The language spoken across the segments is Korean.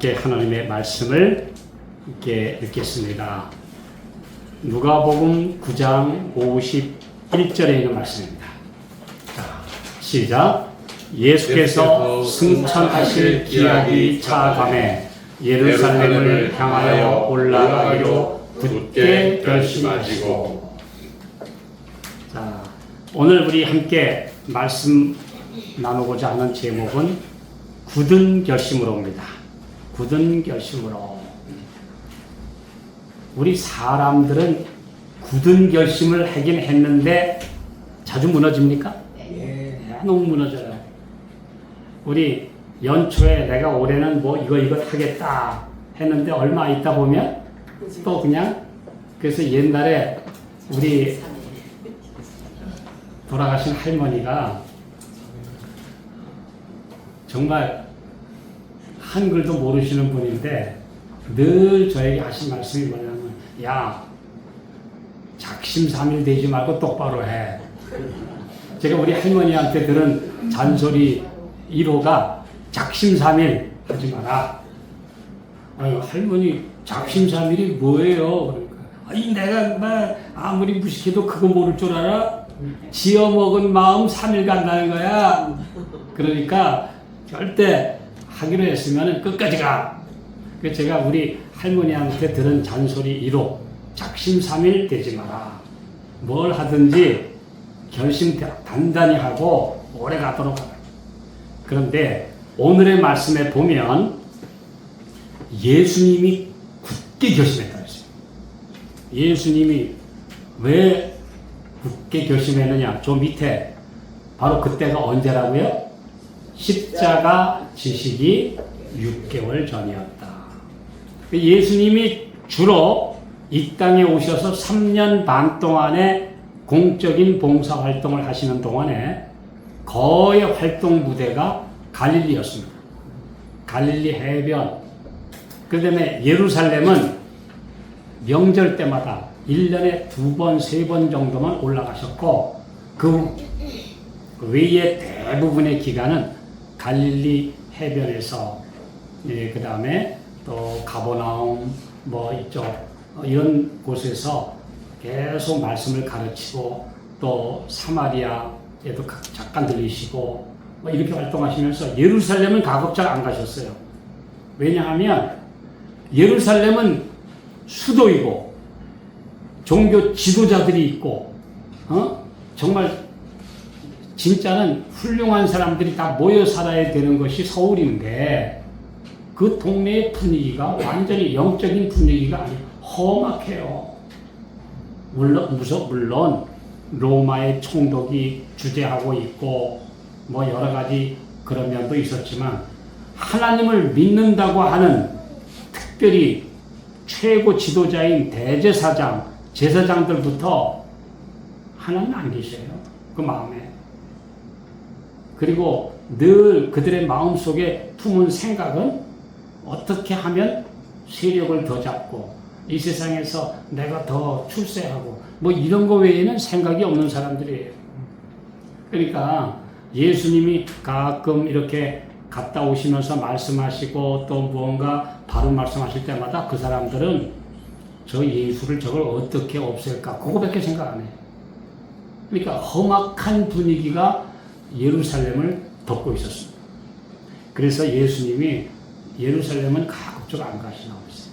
함께 하나님의 말씀을 함께 읽겠습니다. 누가복음 9장 51절에 있는 말씀입니다. 자, 시작. 예수께서 승천하실 기약이 차감해 예루살렘을 향하여 올라가기로 굳게 결심하시고. 자, 오늘 우리 함께 말씀 나누고자 하는 제목은 굳은 결심으로입니다. 굳은 결심으로. 우리 사람들은 굳은 결심을 하긴 했는데 자주 무너집니까? 너무 무너져요. 우리 연초에 내가 올해는 뭐 이거 하겠다 했는데 얼마 있다 보면 또 그냥, 그래서 옛날에 우리 돌아가신 할머니가 정말 한글도 모르시는 분인데 늘 저에게 하신 말씀이 뭐냐면, 야, 작심삼일 되지 말고 똑바로 해. 제가 우리 할머니한테 들은 잔소리 1호가 작심삼일 하지 마라. 아유, 할머니 작심삼일이 뭐예요? 그러니까, 아니, 내가 막 아무리 무식해도 그거 모를 줄 알아? 지어먹은 마음 3일 간다는 거야. 그러니까 절대 하기로 했으면 끝까지 가. 그래서 제가 우리 할머니한테 들은 잔소리 1호, 작심삼일 되지 마라. 뭘 하든지 결심 단단히 하고 오래 가도록 하라. 그런데 오늘의 말씀에 보면 예수님이 굳게 결심했다고 했어요. 예수님이 왜 굳게 결심했느냐? 저 밑에 바로 그때가 언제라고요? 십자가 지시기 6개월 전이었다. 예수님이 주로 이 땅에 오셔서 3년 반 동안의 공적인 봉사활동을 하시는 동안에 거의 활동 무대가 갈릴리였습니다. 갈릴리 해변. 그 다음에 예루살렘은 명절 때마다 1년에 2번, 3번 정도만 올라가셨고, 그 외의 대부분의 기간은 갈릴리 해변에서, 그 다음에 또 가버나움, 뭐 이쪽, 이런 곳에서 계속 말씀을 가르치고, 또 사마리아에도 잠깐 들리시고, 뭐 이렇게 활동하시면서 예루살렘은 가급적 안 가셨어요. 왜냐하면 예루살렘은 수도이고 종교 지도자들이 있고, 정말 진짜는 훌륭한 사람들이 다 모여 살아야 되는 것이 서울인데 그 동네의 분위기가 완전히 영적인 분위기가 아니고 험악해요. 물론 로마의 총독이 주재하고 있고 뭐 여러 가지 그런 면도 있었지만 하나님을 믿는다고 하는 특별히 최고 지도자인 대제사장, 제사장들부터 하나님 안 계셔요. 그 마음에. 그리고 늘 그들의 마음속에 품은 생각은 어떻게 하면 세력을 더 잡고 이 세상에서 내가 더 출세하고 뭐 이런 거 외에는 생각이 없는 사람들이에요. 그러니까 예수님이 가끔 이렇게 갔다 오시면서 말씀하시고 또 무언가 바른 말씀하실 때마다 그 사람들은 저 예수를 저걸 어떻게 없앨까 그거밖에 생각 안 해요. 그러니까 험악한 분위기가 예루살렘을 덮고 있었습니다. 그래서 예수님이 예루살렘은 가급적 안 가시나 보세요.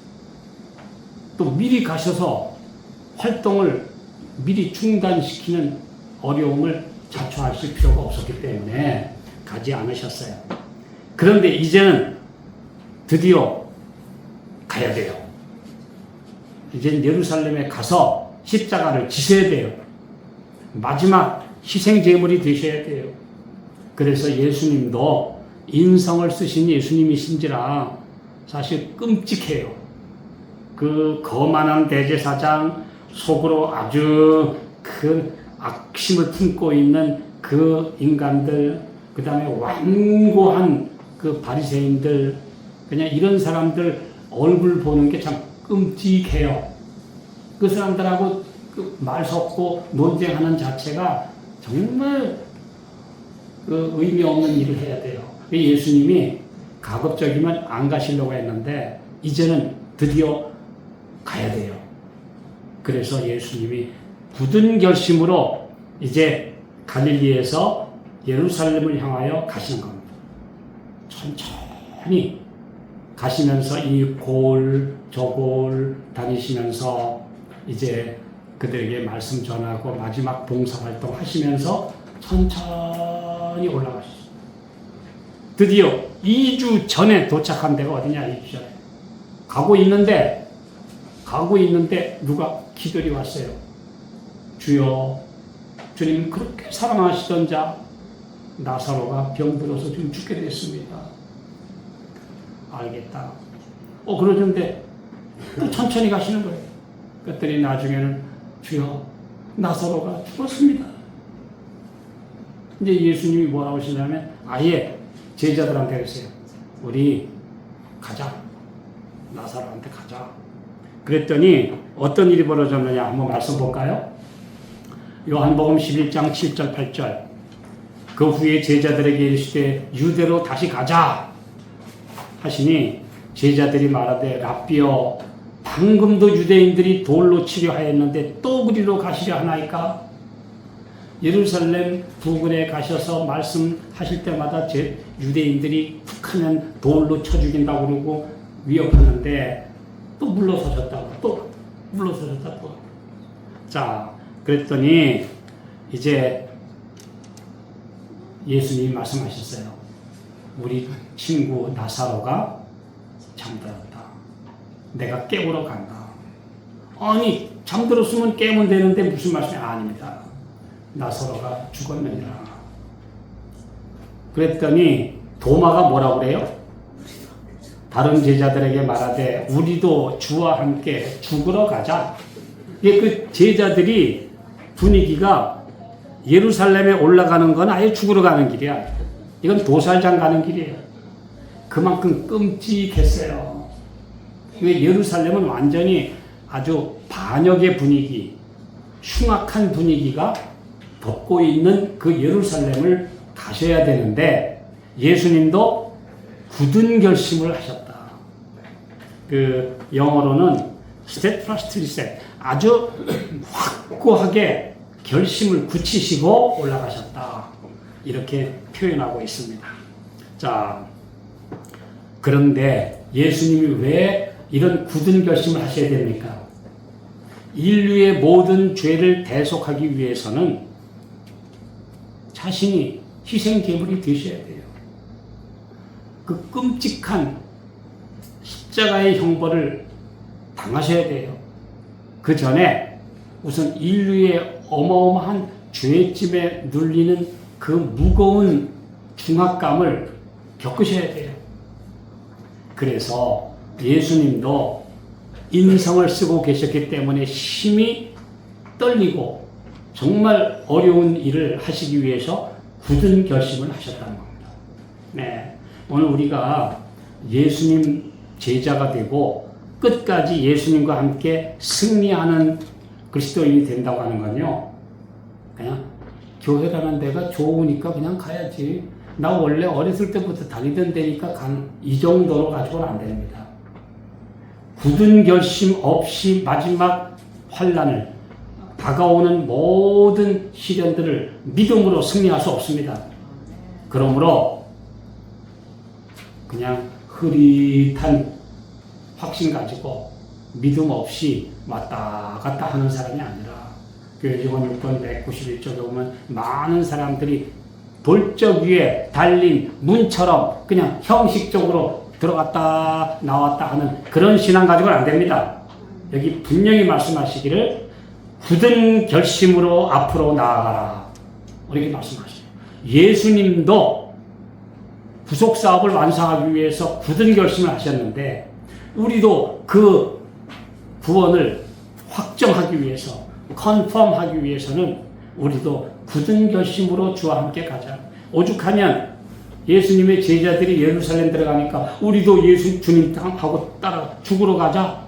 또 미리 가셔서 활동을 미리 중단시키는 어려움을 자초하실 필요가 없었기 때문에 가지 않으셨어요. 그런데 이제는 드디어 가야 돼요. 이제는 예루살렘에 가서 십자가를 지셔야 돼요. 마지막 희생제물이 되셔야 돼요. 그래서 예수님도 인성을 쓰신 예수님이신지라 사실 끔찍해요. 그 거만한 대제사장, 속으로 아주 큰 악심을 품고 있는 그 인간들, 그 다음에 완고한 그 바리새인들, 그냥 이런 사람들 얼굴 보는 게 참 끔찍해요. 그 사람들하고 그 말 섞고 논쟁하는 자체가 정말 그 의미 없는 일을 해야 돼요. 예수님이 가급적이면 안 가시려고 했는데 이제는 드디어 가야 돼요. 그래서 예수님이 굳은 결심으로 이제 갈릴리에서 예루살렘을 향하여 가시는 겁니다. 천천히 가시면서 이 골, 저 골 다니시면서 이제 그들에게 말씀 전하고 마지막 봉사활동 하시면서 천천히 올라가시죠. 드디어 2주 전에 도착한 데가 어디냐, 2주 전에. 가고 있는데 누가 기들이 왔어요. 주여, 주님 그렇게 사랑하시던 자 나사로가 병들어서 지금 죽게 됐습니다. 알겠다. 그러는데 또 천천히 가시는 거예요. 그랬더니 나중에는 주여, 나사로가 죽었습니다. 이제 예수님이 뭐라고 하시냐면 아예 제자들한테 그랬어요. 우리 가자. 나사로한테 가자. 그랬더니 어떤 일이 벌어졌느냐 한번 말씀 볼까요? 요한복음 11장 7절 8절. 그 후에 제자들에게 이르시되 유대로 다시 가자 하시니 제자들이 말하되 랍비여, 방금도 유대인들이 돌로 치려 하였는데 또 그리로 가시려 하나이까? 예루살렘 부근에 가셔서 말씀하실 때마다 유대인들이 툭하면 돌로 쳐 죽인다고 그러고 위협하는데 또 물러서셨다고 또. 자, 그랬더니 이제 예수님이 말씀하셨어요. 우리 친구 나사로가 잠들었다. 내가 깨우러 간다. 아니, 잠들었으면 깨우면 되는데 무슨 말씀이 아닙니다. 나사로가 죽었느니라. 그랬더니 도마가 뭐라고 그래요? 다른 제자들에게 말하되 우리도 주와 함께 죽으러 가자. 그 제자들이 분위기가 예루살렘에 올라가는 건 아예 죽으러 가는 길이야. 이건 도살장 가는 길이에요. 그만큼 끔찍했어요. 예루살렘은 완전히 아주 반역의 분위기, 흉악한 분위기가 덮고 있는 그 예루살렘을 가셔야 되는데 예수님도 굳은 결심을 하셨다. 그 영어로는 steadfastly 아주 확고하게 결심을 굳히시고 올라가셨다. 이렇게 표현하고 있습니다. 자, 그런데 예수님이 왜 이런 굳은 결심을 하셔야 됩니까? 인류의 모든 죄를 대속하기 위해서는 자신이 희생 제물이 되셔야 돼요. 그 끔찍한 십자가의 형벌을 당하셔야 돼요. 그 전에 우선 인류의 어마어마한 죄짐에 눌리는 그 무거운 중압감을 겪으셔야 돼요. 그래서 예수님도 인성을 쓰고 계셨기 때문에 심히 떨리고 정말 어려운 일을 하시기 위해서 굳은 결심을 하셨다는 겁니다. 네, 오늘 우리가 예수님 제자가 되고 끝까지 예수님과 함께 승리하는 그리스도인이 된다고 하는 건요, 그냥 교회라는 데가 좋으니까 그냥 가야지. 나 원래 어렸을 때부터 다니던 데니까 이 정도로 가지고는 안 됩니다. 굳은 결심 없이 마지막 환난을, 다가오는 모든 시련들을 믿음으로 승리할 수 없습니다. 그러므로 그냥 흐릿한 확신 가지고 믿음 없이 왔다 갔다 하는 사람이 아니라, 교회직원 6권 191쪽에 보면 많은 사람들이 돌적 위에 달린 문처럼 그냥 형식적으로 들어갔다 나왔다 하는 그런 신앙 가지고는 안 됩니다. 여기 분명히 말씀하시기를 굳은 결심으로 앞으로 나아가라, 이렇게 말씀하시죠. 예수님도 구속 사업을 완성하기 위해서 굳은 결심을 하셨는데, 우리도 그 구원을 확정하기 위해서, 컨펌하기 위해서는 우리도 굳은 결심으로 주와 함께 가자. 오죽하면 예수님의 제자들이 예루살렘 들어가니까 우리도 예수 주님하고 따라 죽으러 가자,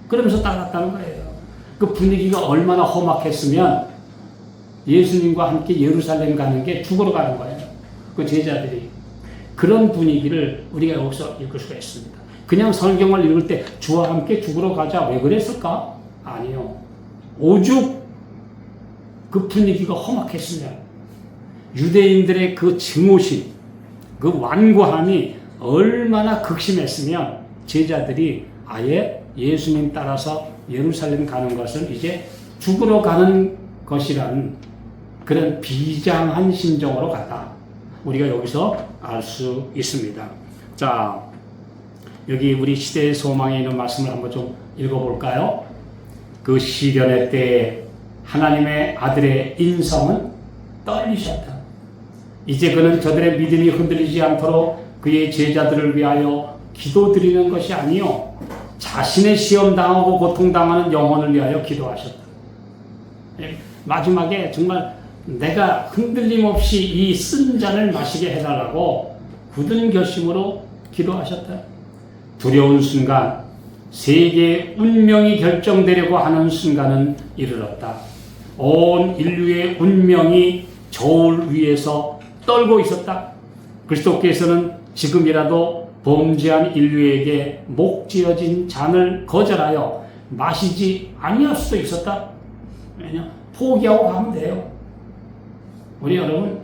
그러면서 따라갔다는 거예요. 그 분위기가 얼마나 험악했으면 예수님과 함께 예루살렘 가는 게 죽으러 가는 거예요. 그 제자들이. 그런 분위기를 우리가 여기서 읽을 수가 있습니다. 그냥 성경을 읽을 때 주와 함께 죽으러 가자 왜 그랬을까? 아니요. 오죽 그 분위기가 험악했으면 유대인들의 그 증오심, 그 완고함이 얼마나 극심했으면 제자들이 아예 예수님 따라서 예루살렘 가는 것은 이제 죽으러 가는 것이라는 그런 비장한 심정으로 갔다. 우리가 여기서 알 수 있습니다. 자, 여기 우리 시대의 소망에 있는 말씀을 한번 좀 읽어볼까요? 그 시련의 때에 하나님의 아들의 인성은 떨리셨다. 이제 그는 저들의 믿음이 흔들리지 않도록 그의 제자들을 위하여 기도드리는 것이 아니요 자신의 시험당하고 고통당하는 영혼을 위하여 기도하셨다. 마지막에 정말 내가 흔들림 없이 이 쓴 잔을 마시게 해달라고 굳은 결심으로 기도하셨다. 두려운 순간, 세계의 운명이 결정되려고 하는 순간은 이르렀다. 온 인류의 운명이 저울 위에서 떨고 있었다. 그리스도께서는 지금이라도 범죄한 인류에게 목지어진 잔을 거절하여 마시지 아니할 수도 있었다. 왜냐? 포기하고 가면 돼요. 우리 여러분,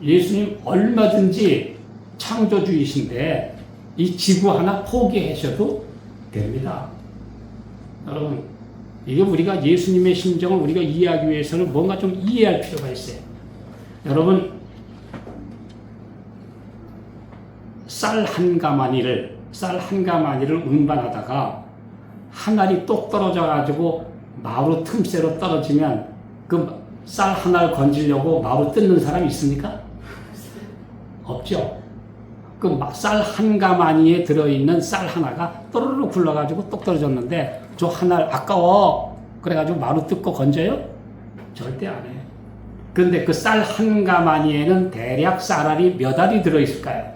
예수님 얼마든지 창조주이신데 이 지구 하나 포기하셔도 됩니다. 여러분, 이게 우리가 예수님의 심정을 우리가 이해하기 위해서는 뭔가 좀 이해할 필요가 있어요. 여러분, 쌀 한 가마니를 운반하다가 한 알이 똑 떨어져가지고 마루 틈새로 떨어지면 그 쌀 하나를 건지려고 마루 뜯는 사람이 있습니까? 없죠. 그 쌀 한 가마니에 들어있는 쌀 하나가 또르르 굴러가지고 똑 떨어졌는데 저 하나 아까워 그래가지고 마루 뜯고 건져요? 절대 안 해요. 그런데 그 쌀 한 가마니에는 대략 쌀알이 몇 알이 들어있을까요?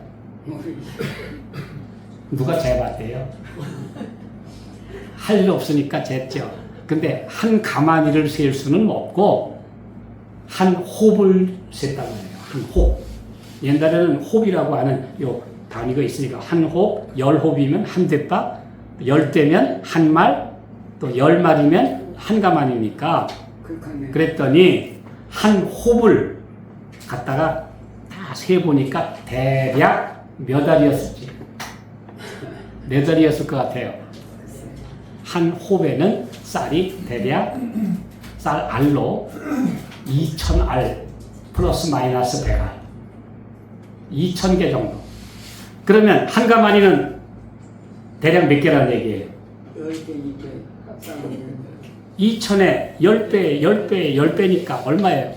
누가 재봤대요? 할 일 없으니까 쟀죠. 근데 한 가마니를 셀 수는 없고 한 홉을 셌단 말이에요. 한 홉. 옛날에는 홉이라고 하는 요 단위가 있으니까 한 홉, 10홉이면 한 대박, 10대면 한 말, 또 10마리면 한 가마니니까 그랬더니 한 홉을 갖다가 다 세보니까 대략 몇 알이었을지 몇 알이었을 것 같아요. 한 홉에는 쌀이 대략 쌀 알로 2000알 플러스 마이너스 100알 2000개 정도. 그러면 한 가마니는 대략 몇 개라는 얘기예요? 2000에 10배, 10배, 10배니까 얼마예요?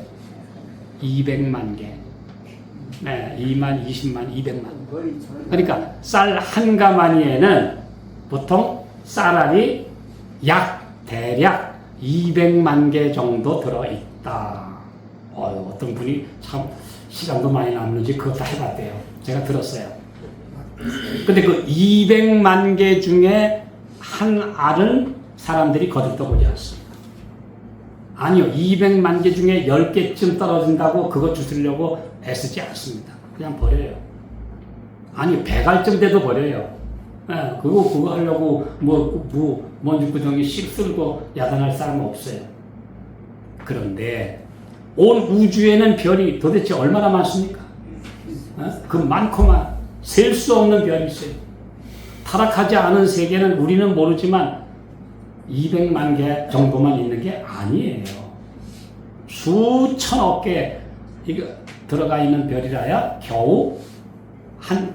200만 개. 네, 2만, 20만, 200만. 그러니까 쌀 한 가마니에는 보통 쌀알이 약 대략 200만 개 정도 들어있다. 어떤 분이 참 시간도 많이 남는지 그것도 해봤대요. 제가 들었어요. 근데 그 200만 개 중에 한 알은 사람들이 거들떠보지 않습니다. 아니요, 200만 개 중에 10개쯤 떨어진다고 그거 주스려고 애쓰지 않습니다. 그냥 버려요. 아니, 100알쯤 돼도 버려요. 네, 그거 하려고 먼지구덩이 씩 쓸고 야단할 사람은 없어요. 그런데 온 우주에는 별이 도대체 얼마나 많습니까? 그 많고만 셀 수 없는 별이 있어요. 타락하지 않은 세계는 우리는 모르지만 200만 개 정도만 있는 게 아니에요. 수천억 개 이거 들어가 있는 별이라야 겨우 한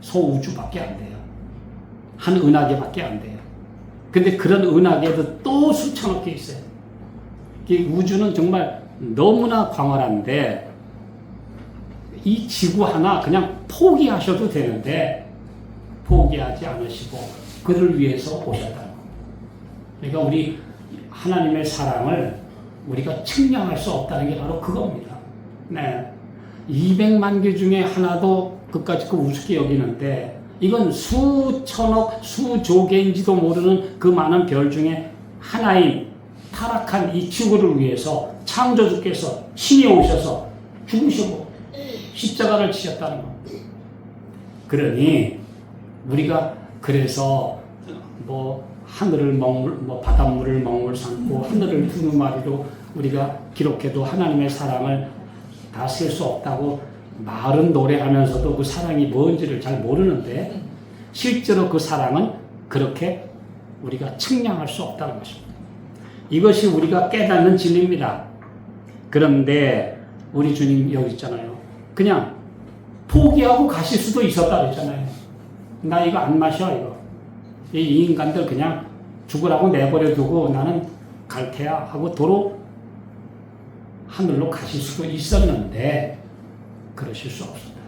소우주밖에 안 돼요. 한 은하계밖에 안 돼요. 근데 그런 은하계도 또 수천억 개 있어요. 이 우주는 정말 너무나 광활한데 이 지구 하나 그냥 포기하셔도 되는데 포기하지 않으시고 그를 위해서 오셨다는 겁니다. 그러니까 우리 하나님의 사랑을 우리가 측량할 수 없다는 게 바로 그겁니다. 네. 200만 개 중에 하나도 그까짓 거 우습게 여기는데 이건 수천억, 수조 개인지도 모르는 그 많은 별 중에 하나인 타락한 이 지구를 위해서 창조주께서 신이 오셔서 죽으시고 십자가를 지셨다는 겁니다. 그러니 우리가 그래서 하늘을 바닷물을 먹물 삼고 하늘을 두루마리로 우리가 기록해도 하나님의 사랑을 다 셀 수 없다고 말은 노래하면서도 그 사랑이 뭔지를 잘 모르는데 실제로 그 사랑은 그렇게 우리가 측량할 수 없다는 것입니다. 이것이 우리가 깨닫는 진리입니다. 그런데 우리 주님 여기 있잖아요. 그냥 포기하고 가실 수도 있었다 그랬잖아요. 나 이거 안 마셔 이거. 이 인간들 그냥 죽으라고 내버려 두고 나는 갈 테야 하고 도로 하늘로 가실 수도 있었는데 그러실 수 없습니다.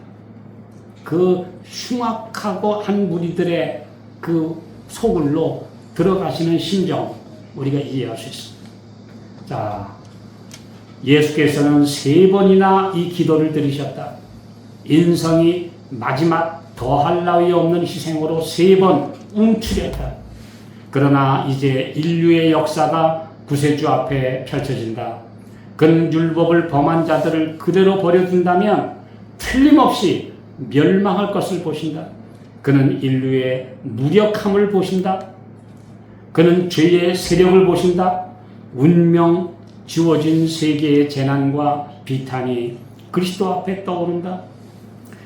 그 흉악하고 한 무리들의 그 소굴로 들어가시는 심정 우리가 이해할 수 있습니다. 자, 예수께서는 3번이나 이 기도를 드리셨다. 인성이 마지막 더할 나위 없는 희생으로 3번 움츠렸다. 그러나 이제 인류의 역사가 구세주 앞에 펼쳐진다. 그는 율법을 범한 자들을 그대로 버려둔다면 틀림없이 멸망할 것을 보신다. 그는 인류의 무력함을 보신다. 그는 죄의 세력을 보신다. 운명 지워진 세계의 재난과 비탄이 그리스도 앞에 떠오른다.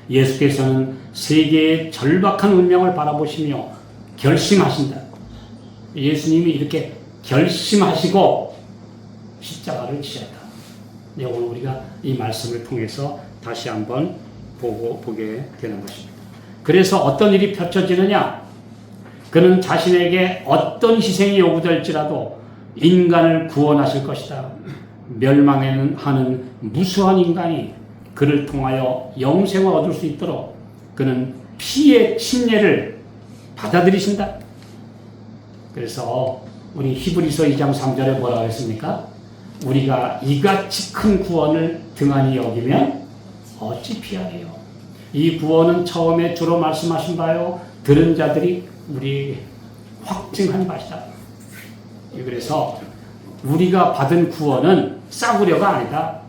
예수께서는 세계의 절박한 운명을 바라보시며 결심하신다. 예수님이 이렇게 결심하시고 십자가를 지셨다. 오늘 우리가 이 말씀을 통해서 다시 한번 보게 되는 것입니다. 그래서 어떤 일이 펼쳐지느냐? 그는 자신에게 어떤 희생이 요구될지라도 인간을 구원하실 것이다. 멸망하는 무수한 인간이 그를 통하여 영생을 얻을 수 있도록 그는 피의 침례를 받아들이신다. 그래서 우리 히브리서 2장 3절에 뭐라고 했습니까? 우리가 이같이 큰 구원을 등한히 여기면 어찌 피하리요. 이 구원은 처음에 주로 말씀하신 바요 들은 자들이 우리 확증한 바시다. 그래서 우리가 받은 구원은 싸구려가 아니다.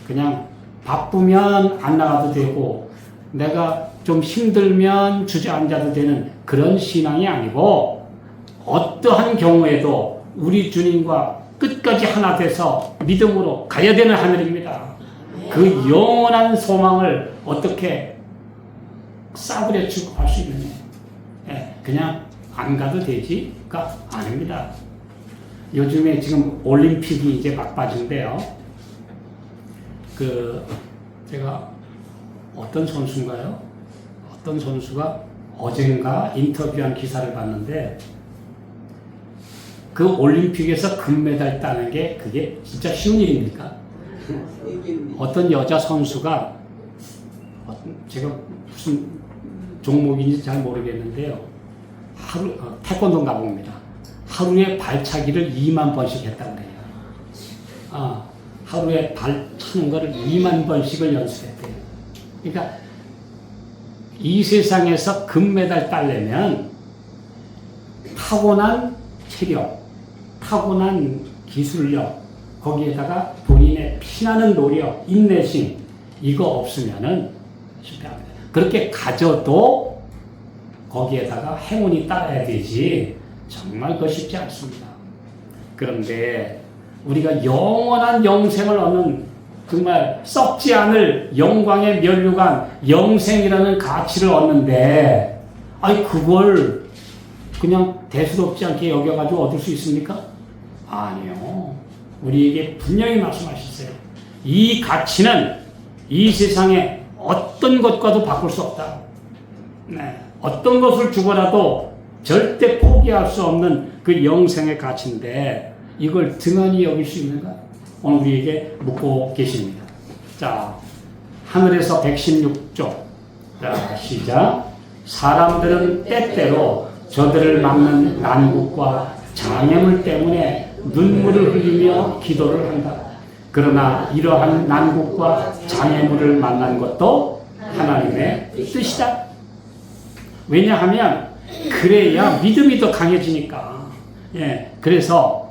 그냥 바쁘면 안 나가도 되고 내가 좀 힘들면 주저앉아도 되는 그런 신앙이 아니고 어떠한 경우에도 우리 주님과 끝까지 하나 돼서 믿음으로 가야 되는 하늘입니다. 그 영원한 소망을 어떻게 싸구려 취급할 수 있느냐. 그냥 안 가도 되지가 아닙니다. 요즘에 지금 올림픽이 이제 막바지인데요. 제가 어떤 선수인가요? 어떤 선수가 어젠가 인터뷰한 기사를 봤는데 그 올림픽에서 금메달 따는 게 그게 진짜 쉬운 일입니까? 어떤 여자 선수가 제가 무슨 종목인지 잘 모르겠는데요. 태권도인가 봅니다. 하루에 발차기를 2만 번씩 했다고 해요. 하루에 발 차는 거를 2만 번씩을 연습했대요. 그러니까 이 세상에서 금메달 따려면 타고난 체력, 타고난 기술력, 거기에다가 본인의 피나는 노력, 인내심 이거 없으면은 실패합니다. 그렇게 가져도 거기에다가 행운이 따라야 되지 정말 그거 쉽지 않습니다. 그런데 우리가 영원한 영생을 얻는 정말 썩지 않을 영광의 면류관 영생이라는 가치를 얻는데 그걸 그냥 대수롭지 않게 여겨가지고 얻을 수 있습니까? 아니요. 우리에게 분명히 말씀하셨어요. 이 가치는 이 세상에 어떤 것과도 바꿀 수 없다. 어떤 것을 주고라도 절대 포기할 수 없는 그 영생의 가치인데 이걸 등한히 여길 수 있는가? 오늘 우리에게 묻고 계십니다. 자, 하늘에서 116조. 자, 시작. 사람들은 때때로 저들을 막는 난국과 장애물 때문에 눈물을 흘리며 기도를 한다. 그러나 이러한 난국과 장애물을 만난 것도 하나님의 뜻이다. 왜냐하면 그래야 믿음이 더 강해지니까. 그래서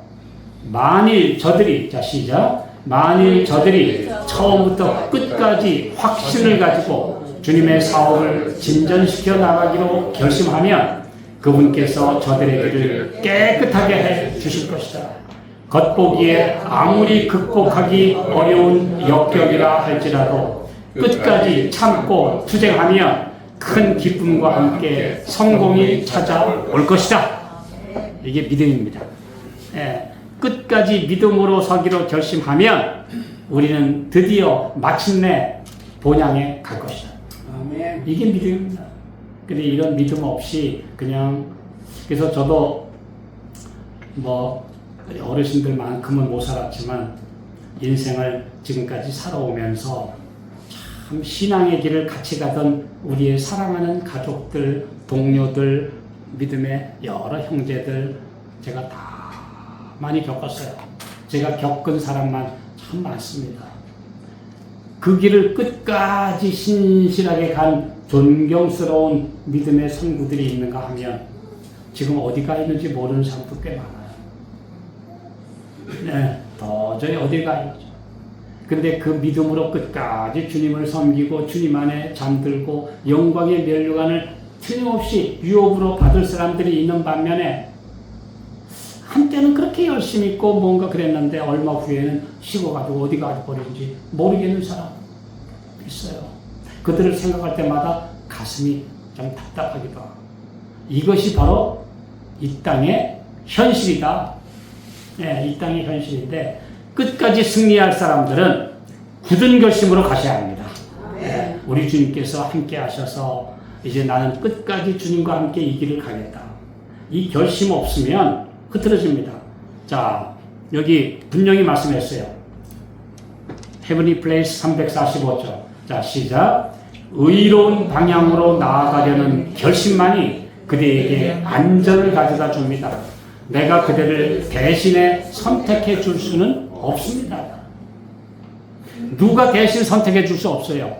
만일 저들이, 자 시작, 만일 저들이 처음부터 끝까지 확신을 가지고 주님의 사업을 진전시켜 나가기로 결심하면 그분께서 저들의 길을 깨끗하게 해 주실 것이다. 겉보기에 아무리 극복하기 어려운 역경이라 할지라도 끝까지 참고 투쟁하면 큰 기쁨과 함께 성공이 찾아올 것이다. 이게 믿음입니다. 예, 끝까지 믿음으로 서기로 결심하면 우리는 드디어 마침내 본향에 갈 것이다. 이게 믿음입니다. 근데 이런 믿음 없이 그냥, 그래서 저도 뭐 어르신들만큼은 못 살았지만 인생을 지금까지 살아오면서 참 신앙의 길을 같이 가던 우리의 사랑하는 가족들, 동료들, 믿음의 여러 형제들 제가 다 많이 겪었어요. 제가 겪은 사람만 참 많습니다. 그 길을 끝까지 신실하게 간 존경스러운 믿음의 선구들이 있는가 하면 지금 어디가 있는지 모르는 사람도 꽤 많아요. 네, 도저히 어디 가 있죠. 근데 그 믿음으로 끝까지 주님을 섬기고 주님 안에 잠들고 영광의 면류관을 틀림없이 유업으로 받을 사람들이 있는 반면에 한때는 그렇게 열심히 있고 뭔가 그랬는데 얼마 후에는 식어가지고 어디 가버린지 모르겠는 사람 있어요. 그들을 생각할 때마다 가슴이 좀 답답하기도 하고, 이것이 바로 이 땅의 현실이다. 네, 이 땅의 현실인데 끝까지 승리할 사람들은 굳은 결심으로 가셔야 합니다. 네, 우리 주님께서 함께 하셔서 이제 나는 끝까지 주님과 함께 이 길을 가겠다. 이 결심 없으면 흐트러집니다. 자, 여기 분명히 말씀했어요. Heavenly Place 345조. 자, 시작. 의로운 방향으로 나아가려는 결심만이 그대에게 안전을 가져다 줍니다. 내가 그대를 대신에 선택해 줄 수는 없습니다. 누가 대신 선택해 줄 수 없어요.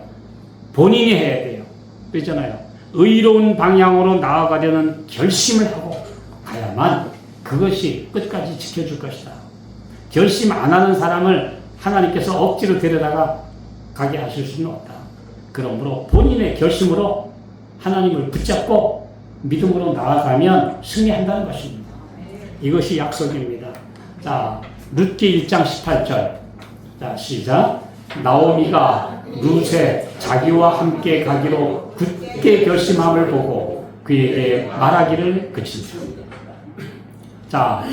본인이 해야 돼요. 그렇잖아요. 의로운 방향으로 나아가려는 결심을 하고 가야만 그것이 끝까지 지켜줄 것이다. 결심 안 하는 사람을 하나님께서 억지로 데려다가 가게 하실 수는 없다. 그러므로 본인의 결심으로 하나님을 붙잡고 믿음으로 나아가면 승리한다는 것입니다. 이것이 약속입니다. 자, 룻기 1장 18절. 자, 시작. 나오미가 룻에 자기와 함께 가기로 굳게 결심함을 보고 그에게 말하기를 그친다. 자,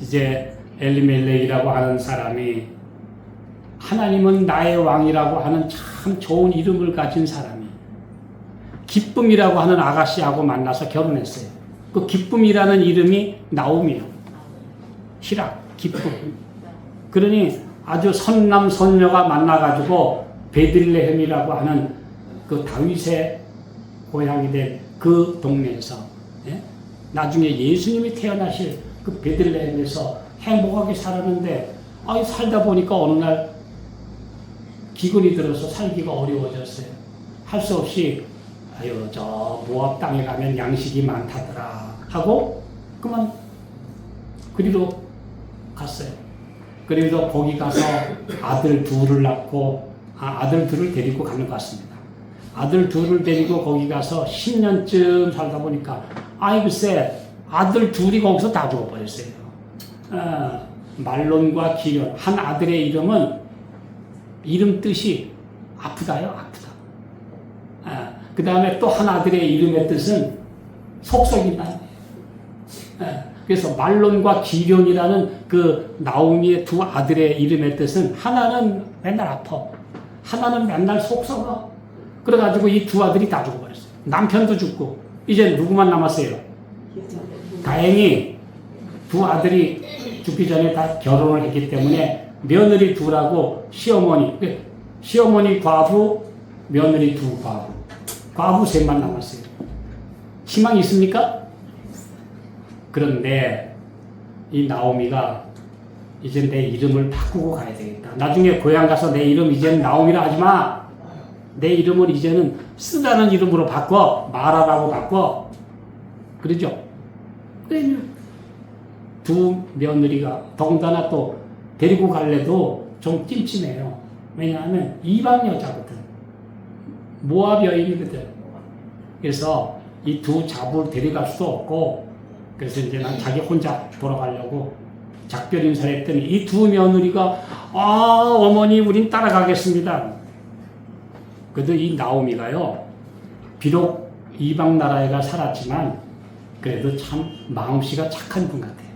이제 엘리멜렉이라고 하는 사람이 하나님은 나의 왕이라고 하는 참 좋은 이름을 가진 사람이 기쁨이라고 하는 아가씨하고 만나서 결혼했어요. 그 기쁨이라는 이름이 나오미요. 희락, 기쁨. 그러니 아주 선남 선녀가 만나가지고 베들레헴이라고 하는 그 다윗의 고향이 된 그 동네에서, 예? 나중에 예수님이 태어나실 그 베들레헴에서 행복하게 살았는데, 살다 보니까 어느 날 기근이 들어서 살기가 어려워졌어요. 할 수 없이 저 모압 땅에 가면 양식이 많다더라 하고 그만 그리로 갔어요. 그래서 거기 가서 아들 둘을 낳고 아들 둘을 데리고 가는 것 같습니다. 아들 둘을 데리고 거기 가서 10년쯤 살다 보니까 글쎄 아들 둘이 거기서 다 죽어버렸어요. 말론과 기련, 한 아들의 이름은 이름 뜻이 아프다요, 아프다. 그 다음에 또 한 아들의 이름의 뜻은 속썩인다. 그래서 말론과 기련이라는 그 나오미의 두 아들의 이름의 뜻은 하나는 맨날 아파, 하나는 맨날 속썩어. 그래가지고 이 두 아들이 다 죽어버렸어요. 남편도 죽고 이제 누구만 남았어요. 다행히 두 아들이 죽기 전에 다 결혼을 했기 때문에 며느리 둘하고 시어머니 과부, 며느리 두 과부 셋만 남았어요. 희망이 있습니까? 그런데 이 나오미가 이제 내 이름을 바꾸고 가야 되겠다. 나중에 고향 가서 내 이름 이제는 나오미라 하지 마. 내 이름을 이제는 쓰다는 이름으로 바꿔. 마라라고 바꿔. 그러죠? 두 며느리가 더군다나 또 데리고 갈래도 좀 찜찜해요. 왜냐하면 이방 여자거든. 모압 여인이거든. 그래서 이 두 잡을 데려갈 수도 없고, 그래서 이제 난 자기 혼자 돌아가려고 작별 인사를 했더니 이 두 며느리가 어머니 우린 따라가겠습니다. 그래도 이 나오미가요, 비록 이방 나라에가 살았지만 그래도 참 마음씨가 착한 분 같아요.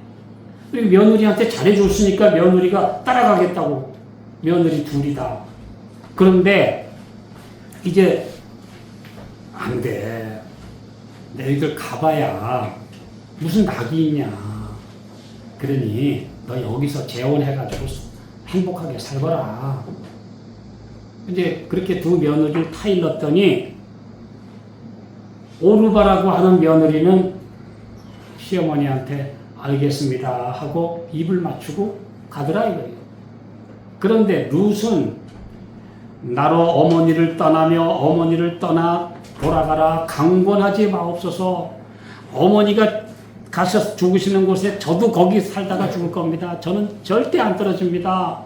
그리고 며느리한테 잘해줬으니까 며느리가 따라가겠다고. 며느리 둘이다. 그런데 이제 안 돼. 너희들 가봐야 무슨 낙이 있냐. 그러니 너 여기서 재혼해가지고 행복하게 살거라. 이제 그렇게 두 며느리를 타일렀더니 오르바라고 하는 며느리는 시어머니한테 알겠습니다 하고 입을 맞추고 가더라 이거예요. 그런데 룻은 나로 어머니를 떠나며 어머니를 떠나 돌아가라 강권하지 마옵소서. 어머니가 가셔서 죽으시는 곳에 저도 거기 살다가 죽을 겁니다. 저는 절대 안 떨어집니다.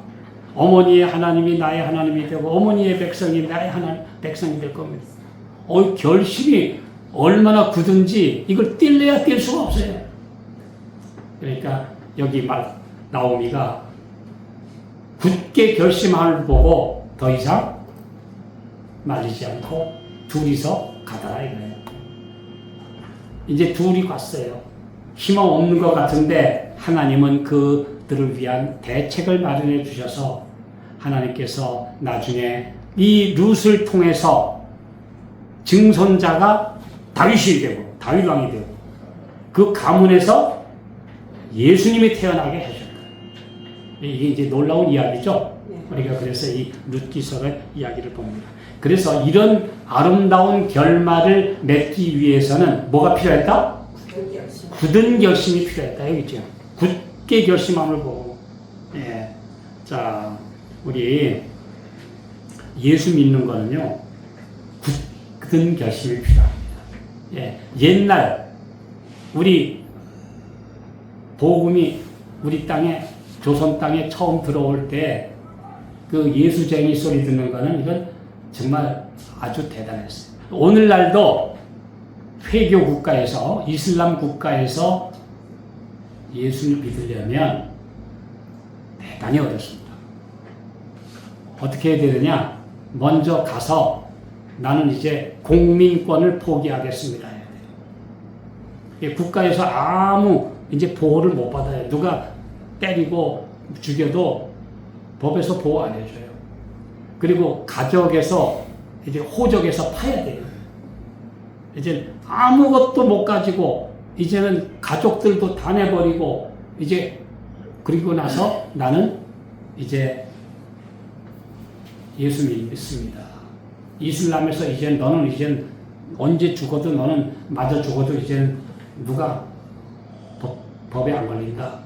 어머니의 하나님이 나의 하나님이 되고 어머니의 백성이 나의 백성이 될 겁니다. 결심이 얼마나 굳은지 이걸 뛸래야 뛸 수가 없어요. 그러니까 여기 나오미가 굳게 결심함을 보고 더 이상 말리지 않고 둘이서 가더라 이거예요. 이제 둘이 갔어요. 희망 없는 것 같은데 하나님은 그들을 위한 대책을 마련해 주셔서 하나님께서 나중에 이 룻을 통해서 증손자가 다윗이 되고 다윗왕이 되고 그 가문에서 예수님이 태어나게 하셨다. 이게 이제 놀라운 이야기죠. 우리가 그래서 이 룻기서의 이야기를 봅니다. 그래서 이런 아름다운 결말을 맺기 위해서는 뭐가 필요했다? 굳은 결심이 필요했다. 여기 있죠. 굳게 결심함을 보고. 예. 자, 우리 예수 믿는 거는요, 굳은 결심이 필요합니다. 예. 옛날 우리 복음이 우리 땅에 조선 땅에 처음 들어올 때 그 예수쟁이 소리 듣는 거는 이건 정말 아주 대단했어요. 오늘날도 회교 국가에서 이슬람 국가에서 예수를 믿으려면 대단히 어렵습니다. 어떻게 해야 되느냐? 먼저 가서 나는 이제 공민권을 포기하겠습니다. 국가에서 아무 이제 보호를 못 받아요. 누가 때리고 죽여도 법에서 보호 안 해줘요. 그리고 가족에서 이제 호적에서 파야 돼요. 이제 아무것도 못 가지고 이제는 가족들도 다 내버리고 이제 그리고 나서 나는 이제 예수 믿습니다. 이슬람에서 이제 너는 이제 언제 죽어도 너는 맞아 죽어도 이제 누가 법에 안 걸린다.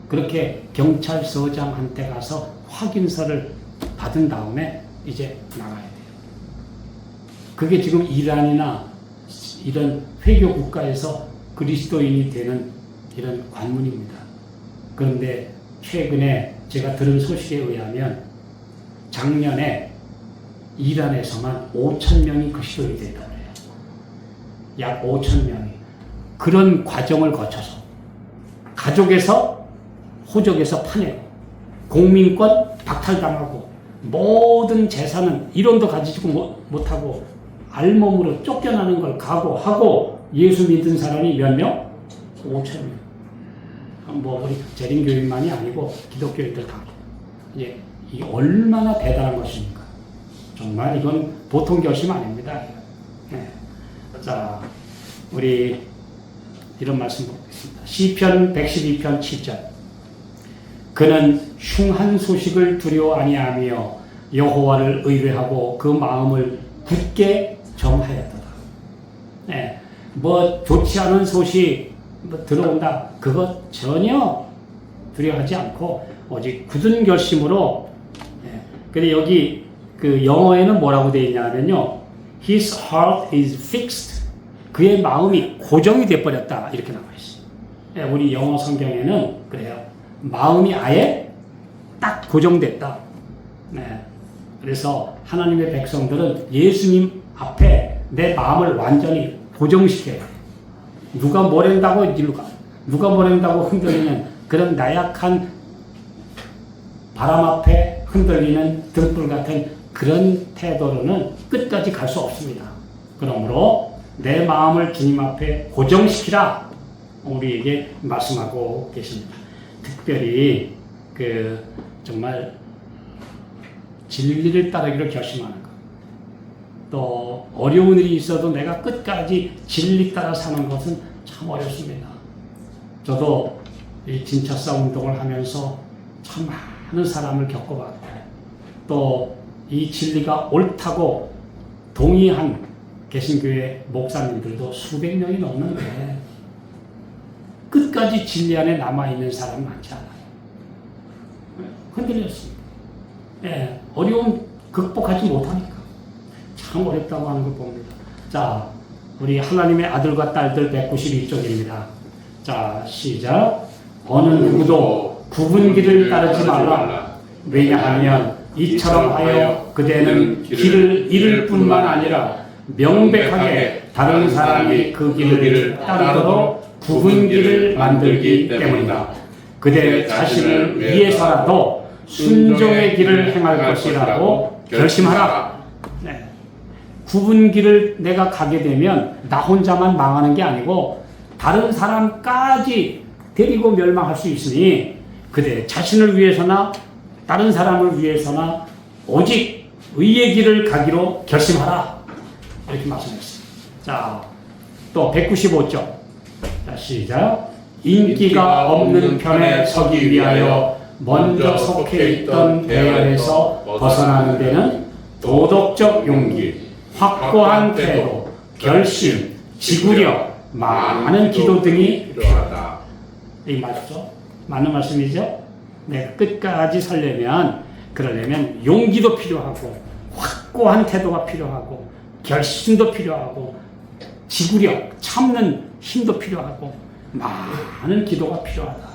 그렇게 경찰서장한테 가서 확인서를 받은 다음에 이제 나가야 돼요. 그게 지금 이란이나 이런 회교 국가에서 그리스도인이 되는 이런 관문입니다. 그런데 최근에 제가 들은 소식에 의하면 작년에 이란에서만 5,000명이 그리스도인이 됐다고 해요. 약 5,000명이. 그런 과정을 거쳐서 가족에서 호적에서 파내고 공민권 박탈당하고 모든 재산은 1원도 가지고 못하고 알몸으로 쫓겨나는 걸 각오하고 예수 믿은 사람이 몇 명? 5,000명. 뭐 우리 재림교인만이 아니고 기독교인들 다. 이제 이 얼마나 대단한 것입니까? 정말 이건 보통 결심 아닙니다. 네. 자, 우리 이런 말씀 보겠습니다. 시편 112편 7절. 그는 흉한 소식을 두려워 아니하며 여호와를 의뢰하고 그 마음을 굳게 정하였도다. 네. 뭐 좋지 않은 소식 들어온다. 그것 전혀 두려워하지 않고 오직 굳은 결심으로. 네. 근데 여기 그 영어에는 뭐라고 되어 있냐면요. His heart is fixed. 그의 마음이 고정이 되어버렸다. 이렇게 나와 있어요. 네. 우리 영어 성경에는 그래요. 마음이 아예 고정됐다. 네. 그래서 하나님의 백성들은 예수님 앞에 내 마음을 완전히 고정시켜야 돼. 누가 뭐랜다고 이리로 가. 누가 뭐랜다고 흔들리는 그런 나약한 바람 앞에 흔들리는 등불 같은 그런 태도로는 끝까지 갈 수 없습니다. 그러므로 내 마음을 주님 앞에 고정시키라 우리에게 말씀하고 계십니다. 특별히 정말 진리를 따르기로 결심하는 것. 또 어려운 일이 있어도 내가 끝까지 진리 따라 사는 것은 참 어렵습니다. 저도 이 진차사 운동을 하면서 참 많은 사람을 겪어봤고 또 이 진리가 옳다고 동의한 개신교회 목사님들도 수백 명이 넘는데 끝까지 진리 안에 남아있는 사람은 많지 않아요. 흔들렸습니다. 예, 어려움 극복하지 못하니까 참 어렵다고 하는 걸 봅니다. 자, 우리 하나님의 아들과 딸들 192쪽입니다. 자, 시작. 어느 누구도 굽은 길을 따르지 말라. 왜냐하면 이처럼 하여 그대는 길을 잃을 뿐만 아니라 명백하게 다른 사람이 그 길을 따르도록 굽은 길을 만들기 때문이다. 그대 자신을 위해서라도 순종의 길을 행할 것이라고 결심하라. 네. 굽은 길을 내가 가게 되면 나 혼자만 망하는 게 아니고 다른 사람까지 데리고 멸망할 수 있으니 그대 자신을 위해서나 다른 사람을 위해서나 오직 의의 길을 가기로 결심하라. 이렇게 말씀했습니다. 자, 또 195쪽. 자, 시작. 인기가 없는 편에 서기 위하여 먼저 속해 있던 대열에서 벗어나는 데는 도덕적 용기, 확고한 태도, 결심, 지구력, 많은 기도 등이 필요하다. 이 맞죠? 맞는 말씀이죠? 네, 끝까지 그러려면 용기도 필요하고, 확고한 태도가 필요하고, 결심도 필요하고, 지구력, 참는 힘도 필요하고, 많은 기도가 필요하다.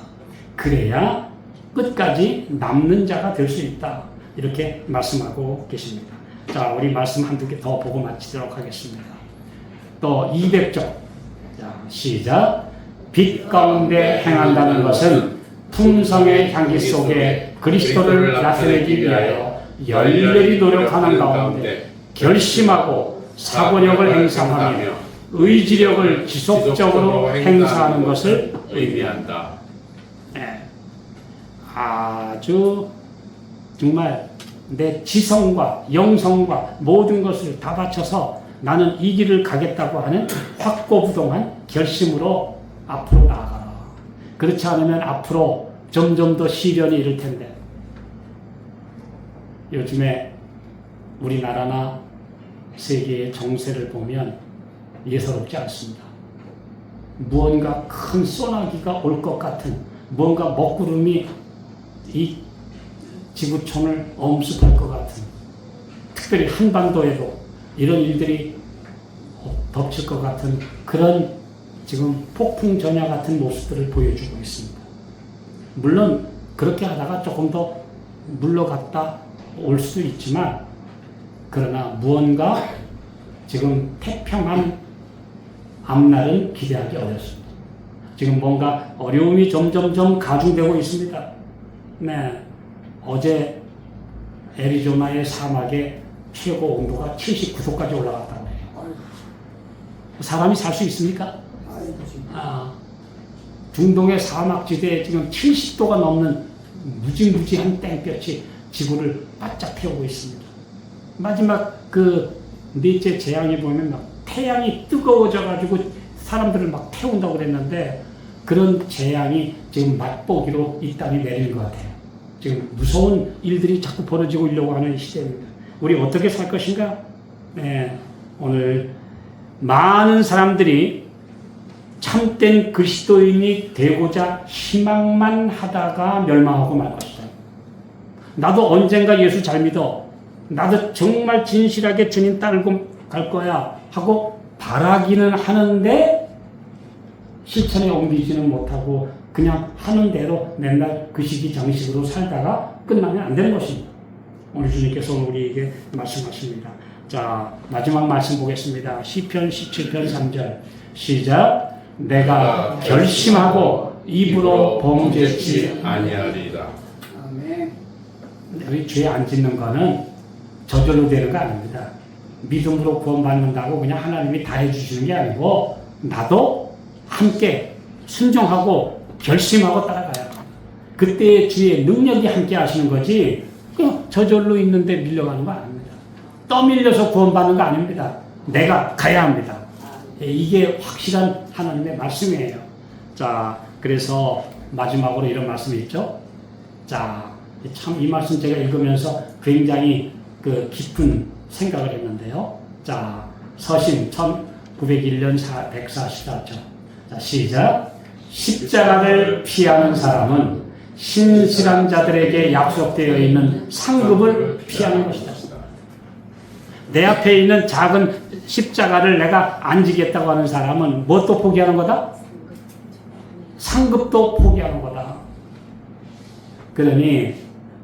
그래야 끝까지 남는 자가 될 수 있다. 이렇게 말씀하고 계십니다. 자, 우리 말씀 한두 개 더 보고 마치도록 하겠습니다. 또 200쪽. 자, 시작. 빛 가운데 행한다는 것은 품성의 향기 속에 그리스도를 나타내기 위하여 열렬히 노력하는 가운데 결심하고 사고력을 행사하며 의지력을 지속적으로 행사하는 것을 의미한다. 네. 아주 정말 내 지성과 영성과 모든 것을 다 바쳐서 나는 이 길을 가겠다고 하는 확고부동한 결심으로 앞으로 나아가라. 그렇지 않으면 앞으로 점점 더 시련이 이를 텐데 요즘에 우리나라나 세계의 정세를 보면 예사롭지 않습니다. 무언가 큰 소나기가 올 것 같은 무언가 먹구름이 이 지구촌을 엄습할 것 같은 특별히 한반도에도 이런 일들이 덮칠 것 같은 그런 지금 폭풍 전야 같은 모습들을 보여주고 있습니다. 물론 그렇게 하다가 조금 더 물러갔다 올 수도 있지만 그러나 무언가 지금 태평한 앞날은 기대하기 어렵습니다. 지금 뭔가 어려움이 점점점 가중되고 있습니다. 네, 어제 애리조나의 사막에 최고 온도가 79도까지 올라갔다고 해요. 사람이 살 수 있습니까? 중동의 사막지대에 지금 70도가 넘는 무지무지한 땡볕이 지구를 바짝 태우고 있습니다. 마지막 그 넷째 재앙이 보면 막 태양이 뜨거워져가지고 사람들을 막 태운다고 그랬는데 그런 재앙이 지금 맛보기로 이 땅이 내리는 것 같아요. 지금 무서운 일들이 자꾸 벌어지고 있려고 하는 시대입니다. 우리 어떻게 살 것인가? 네, 오늘 많은 사람들이 참된 그리스도인이 되고자 희망만 하다가 멸망하고 말 것이다. 나도 언젠가 예수 잘 믿어. 나도 정말 진실하게 주님 따르고 갈 거야 하고 바라기는 하는데 실천에 옮기지는 못하고 그냥 하는 대로 맨날 그 시기 정식으로 살다가 끝나면 안 되는 것입니다. 오늘 주님께서 우리에게 말씀하십니다. 자, 마지막 말씀 보겠습니다. 시편 17편 3절 시작. 내가 결심하고 입으로 범죄치 아니하리라. 아멘. 우리 죄 안 짓는 거는 저절로 되는 거 아닙니다. 믿음으로 구원받는다고 그냥 하나님이 다 해주시는 게 아니고 나도 함께 순종하고 결심하고 따라가야 합니다. 그때 주의 능력이 함께 하시는 거지 그냥 저절로 있는데 밀려가는 거 아닙니다. 떠밀려서 구원받는 거 아닙니다. 내가 가야 합니다. 이게 확실한 하나님의 말씀이에요. 자, 그래서 마지막으로 이런 말씀이 있죠. 자, 참 이 말씀 제가 읽으면서 굉장히 그 깊은 생각을 했는데요. 자, 서신 1901년 144절. 자, 시작. 십자가를 피하는 사람은 신실한 자들에게 약속되어 있는 상급을 피하는 것이다. 내 앞에 있는 작은 십자가를 내가 안 지겠다고 하는 사람은 무엇도 포기하는 거다? 상급도 포기하는 거다. 그러니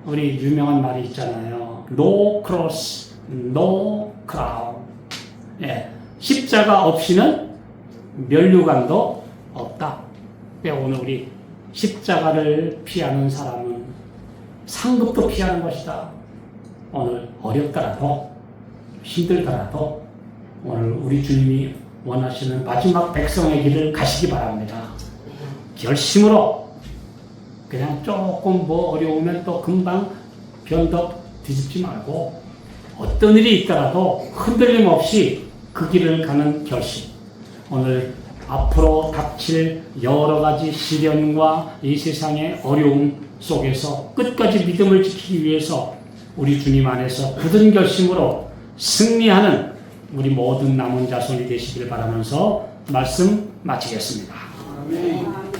우리 유명한 말이 있잖아요. No cross, no crown. 예, 십자가 없이는 면류관도 없다. 오늘 우리 십자가를 피하는 사람은 상급도 피하는 것이다. 오늘 어렵더라도 힘들더라도 오늘 우리 주님이 원하시는 마지막 백성의 길을 가시기 바랍니다. 결심으로 그냥 조금 뭐 어려우면 또 금방 변덕 뒤집지 말고 어떤 일이 있더라도 흔들림 없이 그 길을 가는 결심. 오늘 앞으로 닥칠 여러 가지 시련과 이 세상의 어려움 속에서 끝까지 믿음을 지키기 위해서 우리 주님 안에서 굳은 결심으로 승리하는 우리 모든 남은 자손이 되시길 바라면서 말씀 마치겠습니다. 아멘.